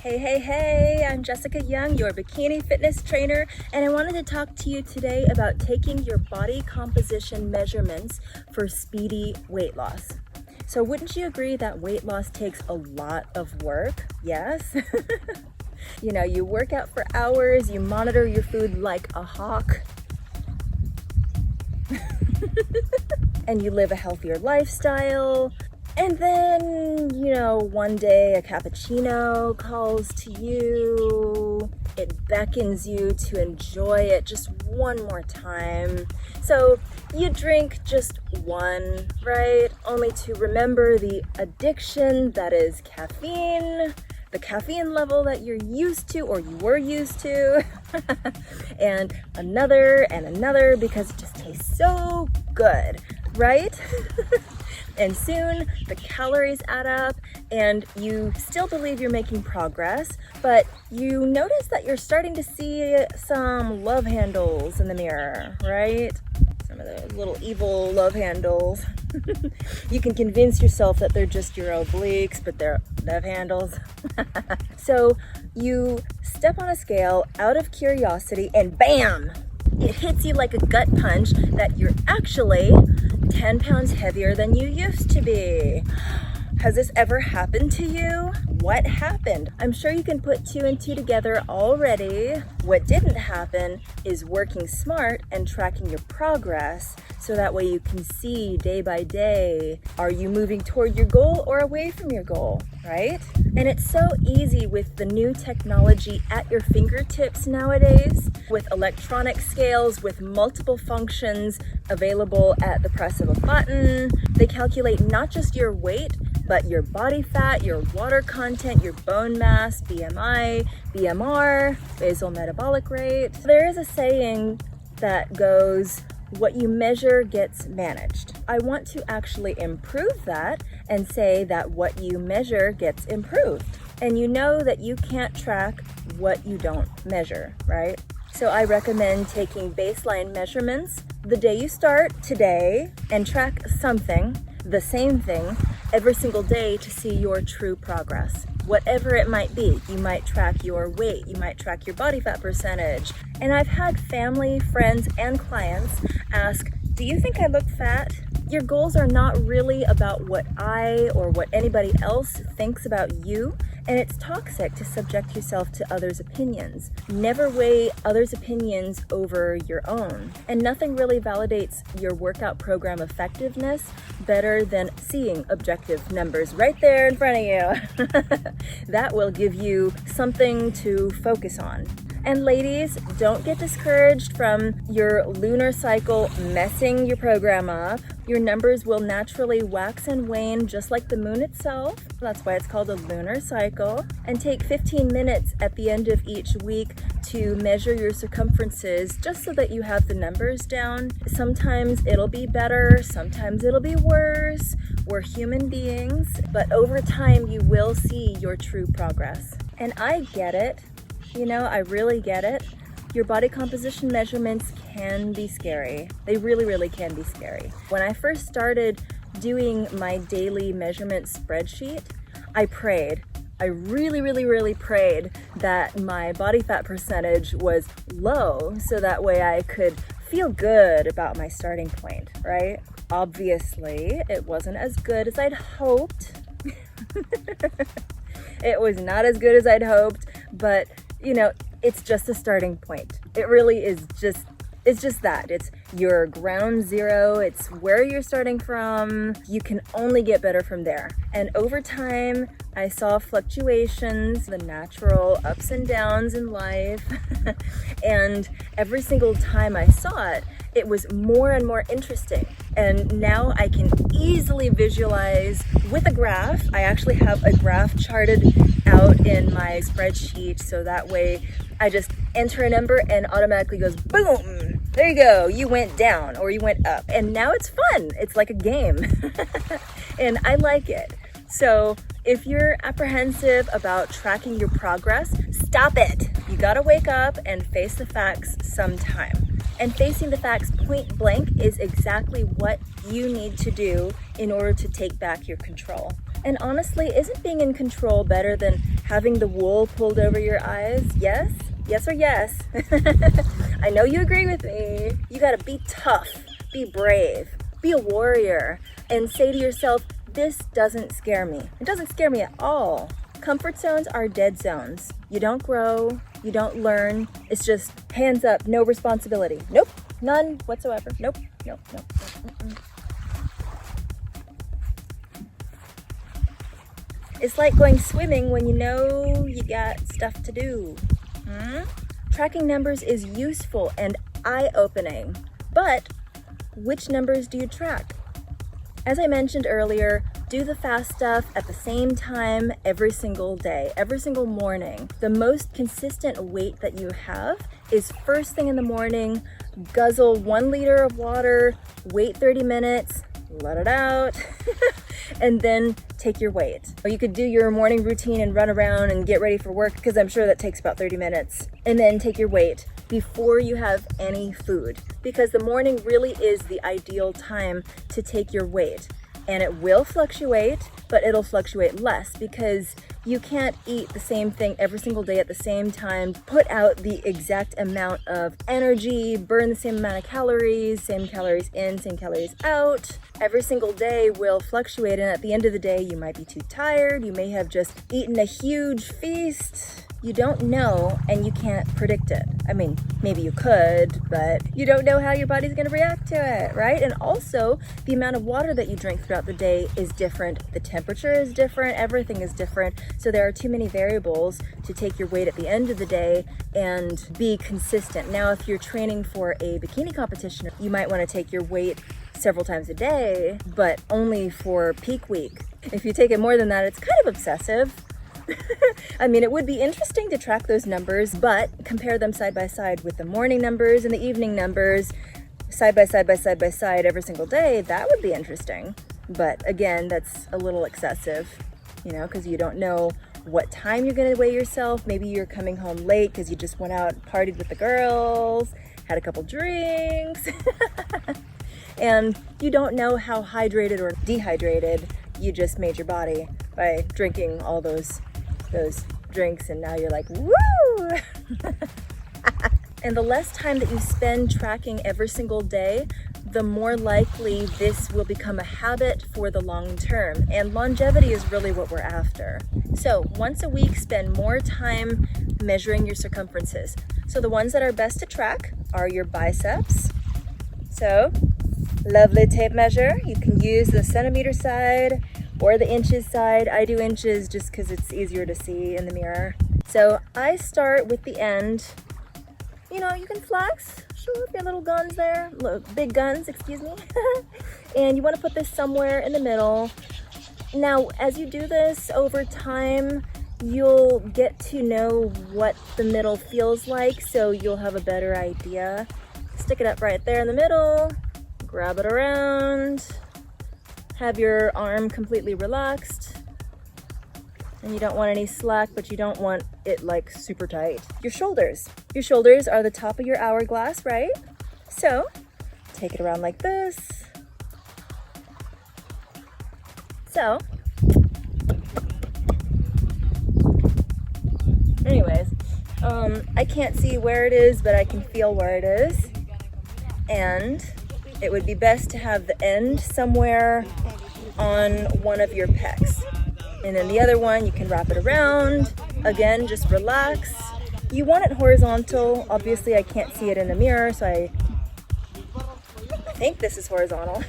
Hey, I'm Jessica Young, your bikini fitness trainer, and I wanted to talk to you today about taking your body composition measurements for speedy weight loss. So wouldn't you agree that weight loss takes a lot of work? Yes? You know, you work out for hours, you monitor your food like a hawk, and you live a healthier lifestyle. And then, you know, one day a cappuccino calls to you. It beckons you to enjoy it just one more time. So you drink just one, right? Only to remember the addiction that is caffeine, the caffeine level that you're used to or you were used to, and another because it just tastes so good, right? And soon the calories add up and you still believe you're making progress, but you notice that you're starting to see some love handles in the mirror, right? Some of those little evil love handles. You can convince yourself that they're just your obliques, but they're love handles. So you step on a scale out of curiosity and bam! It hits you like a gut punch that you're actually 10 pounds heavier than you used to be. Has this ever happened to you? What happened? I'm sure you can put two and two together already. What didn't happen is working smart and tracking your progress so that way you can see day by day, are you moving toward your goal or away from your goal, right? And it's so easy with the new technology at your fingertips nowadays, with electronic scales, with multiple functions available at the press of a button. They calculate not just your weight, but your body fat, your water content, your bone mass, BMI, BMR, basal metabolic rate. There is a saying that goes, what you measure gets managed. I want to actually improve that and say that what you measure gets improved. And you know that you can't track what you don't measure, right? So I recommend taking baseline measurements the day you start today and track something, the same thing, every single day to see your true progress. Whatever it might be, you might track your weight, you might track your body fat percentage. And I've had family, friends, and clients ask, do you think I look fat? Your goals are not really about what I or what anybody else thinks about you, and it's toxic to subject yourself to others' opinions. Never weigh others' opinions over your own. And nothing really validates your workout program effectiveness better than seeing objective numbers right there in front of you. That will give you something to focus on. And ladies, don't get discouraged from your lunar cycle messing your program up. Your numbers will naturally wax and wane just like the moon itself. That's why it's called a lunar cycle. And take 15 minutes at the end of each week to measure your circumferences just so that you have the numbers down. Sometimes it'll be better, sometimes it'll be worse. We're human beings, but over time you will see your true progress. And I get it. You know, I really get it. Your body composition measurements can be scary. They really can be scary. When I first started doing my daily measurement spreadsheet, I prayed. I really prayed that my body fat percentage was low so that way I could feel good about my starting point, right? Obviously, it wasn't as good as I'd hoped. It was not as good as I'd hoped, but you know, it's just a starting point. It really is it's just that. It's your ground zero. It's where you're starting from. You can only get better from there. And over time, I saw fluctuations, the natural ups and downs in life. And every single time I saw it, it was more and more interesting. And now I can easily visualize with a graph. I actually have a graph charted out in my spreadsheet so that way I just enter a number and automatically goes boom, there you go, you went down or you went up. And now it's fun, it's like a game. And I like it. So if you're apprehensive about tracking your progress, stop it. You gotta wake up and face the facts sometime. And facing the facts point blank is exactly what you need to do in order to take back your control. And honestly, isn't being in control better than having the wool pulled over your eyes? Yes? Yes or yes? I know you agree with me. You gotta be tough, be brave, be a warrior, and say to yourself, this doesn't scare me. It doesn't scare me at all. Comfort zones are dead zones. You don't grow, you don't learn. It's just hands up, no responsibility. Nope, none whatsoever. Nope, nope, nope. It's like going swimming when you know you got stuff to do. Tracking numbers is useful and eye-opening, but which numbers do you track? As I mentioned earlier, do the fast stuff at the same time every single day, every single morning. The most consistent weight that you have is first thing in the morning, guzzle 1 liter of water, wait 30 minutes, let it out, and then take your weight. Or you could do your morning routine and run around and get ready for work, because I'm sure that takes about 30 minutes. And then take your weight before you have any food, because the morning really is the ideal time to take your weight. And it will fluctuate, but it'll fluctuate less because you can't eat the same thing every single day at the same time, put out the exact amount of energy, burn the same amount of calories, same calories in, same calories out. Every single day will fluctuate, and at the end of the day, you might be too tired. You may have just eaten a huge feast. You don't know, and you can't predict it. I mean, maybe you could, but you don't know how your body's gonna react to it, right? And also, the amount of water that you drink throughout the day is different. The temperature is different, everything is different. So there are too many variables to take your weight at the end of the day and be consistent. Now, if you're training for a bikini competition, you might wanna take your weight several times a day, but only for peak week. If you take it more than that, it's kind of obsessive. I mean, it would be interesting to track those numbers, but compare them side by side with the morning numbers and the evening numbers, side by side by side by side every single day. That would be interesting. But again, that's a little excessive, you know, because you don't know what time you're going to weigh yourself. Maybe you're coming home late because you just went out, partied with the girls, had a couple drinks, and you don't know how hydrated or dehydrated you just made your body by drinking all those drinks, and now you're like, woo! And the less time that you spend tracking every single day, the more likely this will become a habit for the long term. And longevity is really what we're after. So once a week, spend more time measuring your circumferences. So the ones that are best to track are your biceps. So lovely tape measure. You can use the centimeter side or the inches side. I do inches just because it's easier to see in the mirror. So I start with the end. You know, you can flex, show off your little guns there, big guns, excuse me. And you want to put this somewhere in the middle. Now, as you do this over time, you'll get to know what the middle feels like, so you'll have a better idea. Stick it up right there in the middle, grab it around, have your arm completely relaxed, and you don't want any slack, but you don't want it like super tight. Your shoulders are the top of your hourglass, right? So take it around like this. So anyways, I can't see where it is, but I can feel where it is. And it would be best to have the end somewhere on one of your pecs. And then the other one, you can wrap it around. Again, just relax. You want it horizontal. Obviously, I can't see it in the mirror, so I think this is horizontal.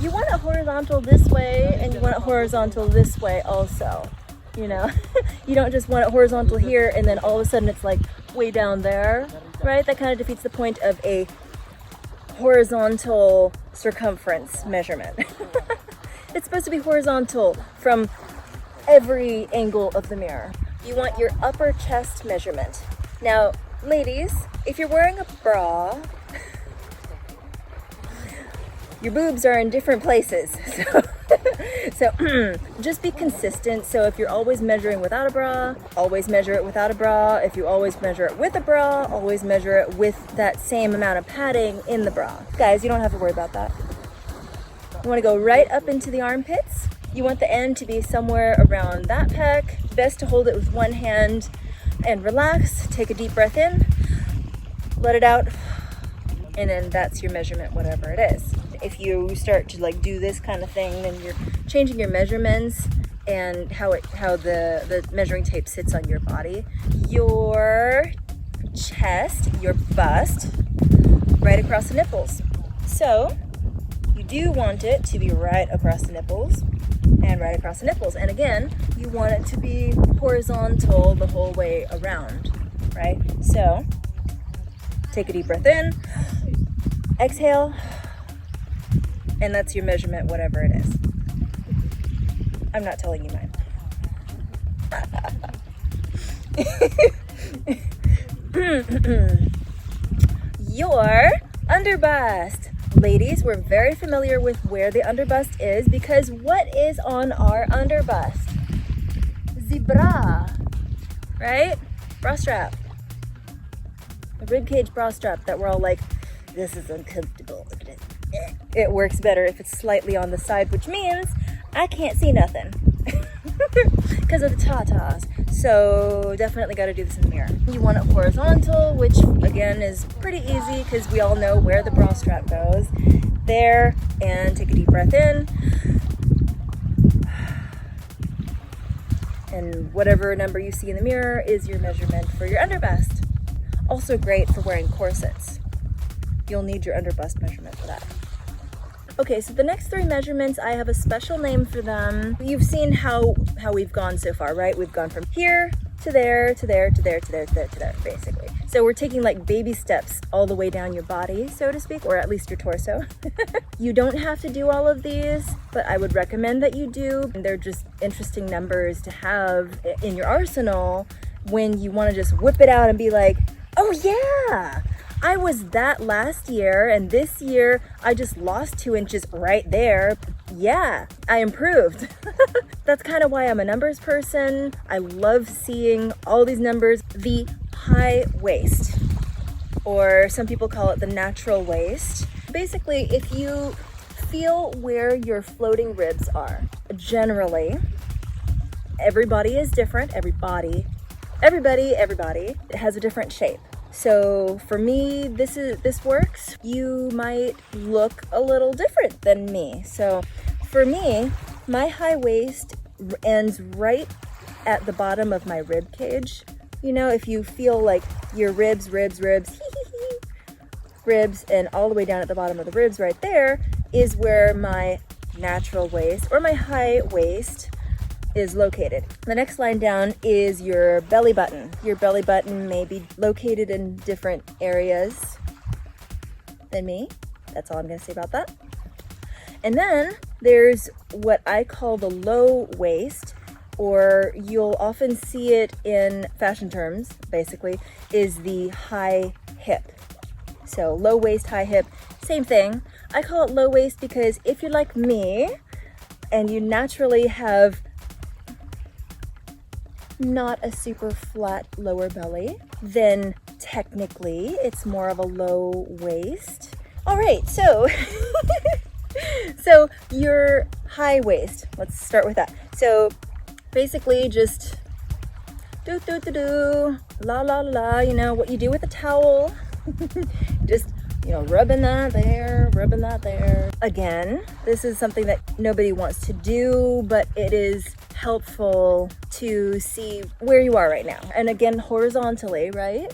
You want it horizontal this way, and you want it horizontal this way also. You know, you don't just want it horizontal here, and then all of a sudden it's like way down there, right? That kind of defeats the point of a horizontal circumference measurement. It's supposed to be horizontal from every angle of the mirror. You want your upper chest measurement. Now, ladies, if you're wearing a bra, your boobs are in different places. So just be consistent. So if you're always measuring without a bra, always measure it without a bra. If you always measure it with a bra, always measure it with that same amount of padding in the bra. Guys, you don't have to worry about that. You want to go right up into the armpits, You want the end to be somewhere around that pec. Best to hold it with one hand and relax. Take a deep breath in, let it out, and then that's your measurement, whatever it is. If you start to like do this kind of thing, then you're changing your measurements and how the measuring tape sits on your body. Your chest, your bust, right across the nipples. So you do want it to be right across the nipples and right across the nipples. And again, you want it to be horizontal the whole way around, right? So take a deep breath in, exhale, and that's your measurement, whatever it is. I'm not telling you mine. Your underbust. Ladies, we're very familiar with where the underbust is because what is on our underbust? The bra, right? Bra strap. The ribcage bra strap that we're all like, this is uncomfortable. It works better if it's slightly on the side, which means I can't see nothing because of the tatas. So definitely got to do this in the mirror. You want it horizontal, which again is pretty easy because we all know where the bra strap goes. There, and take a deep breath in. And whatever number you see in the mirror is your measurement for your underbust. Also great for wearing corsets. You'll need your underbust measurement for that. Okay, so the next three measurements, I have a special name for them. You've seen how we've gone so far, right? We've gone from here to there, to there, to there, to there, to there, to there, basically. So we're taking like baby steps all the way down your body, so to speak, or at least your torso. You don't have to do all of these, but I would recommend that you do. And they're just interesting numbers to have in your arsenal when you want to just whip it out and be like, oh yeah, I was that last year, and this year I just lost 2 inches right there. Yeah, I improved. That's kind of why I'm a numbers person. I love seeing all these numbers. The high waist, or some people call it the natural waist. Basically, if you feel where your floating ribs are, generally, everybody is different. Everybody it has a different shape. So for me, this works. You might look a little different than me. So for me, my high waist ends right at the bottom of my rib cage. You know, if you feel like your ribs, ribs, and all the way down at the bottom of the ribs right there is where my natural waist or my high waist is located. The next line down is your belly button. Your belly button may be located in different areas than me. That's all I'm going to say about that. And then there's what I call the low waist, or you'll often see it in fashion terms, basically, is the high hip. So low waist, high hip, same thing. I call it low waist because if you're like me and you naturally have not a super flat lower belly, then technically it's more of a low waist. All right, so so your high waist, let's start with that. So basically just la la la, you know what you do with a towel. Just, you know, rubbing that there. Again, this is something that nobody wants to do, but it is helpful to see where you are right now. And again, horizontally, right?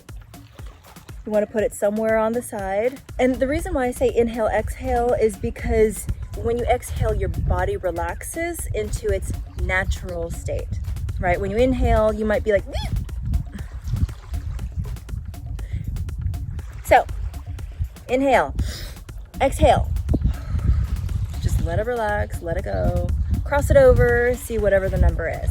You want to put it somewhere on the side. And the reason why I say inhale, exhale is because when you exhale, your body relaxes into its natural state, right? When you inhale, you might be like, so inhale, exhale, just let it relax, let it go. Cross it over, see whatever the number is.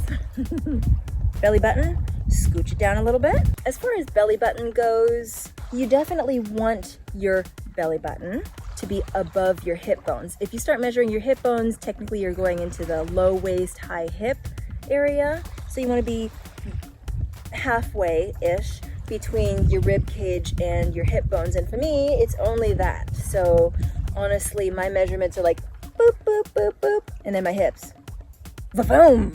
Belly button, scooch it down a little bit. As far as belly button goes, you definitely want your belly button to be above your hip bones. If you start measuring your hip bones, technically you're going into the low waist, high hip area. So you want to be halfway-ish between your rib cage and your hip bones. And for me, it's only that. So honestly, my measurements are like boop, boop, boop, boop, and then my hips. VAVOOM!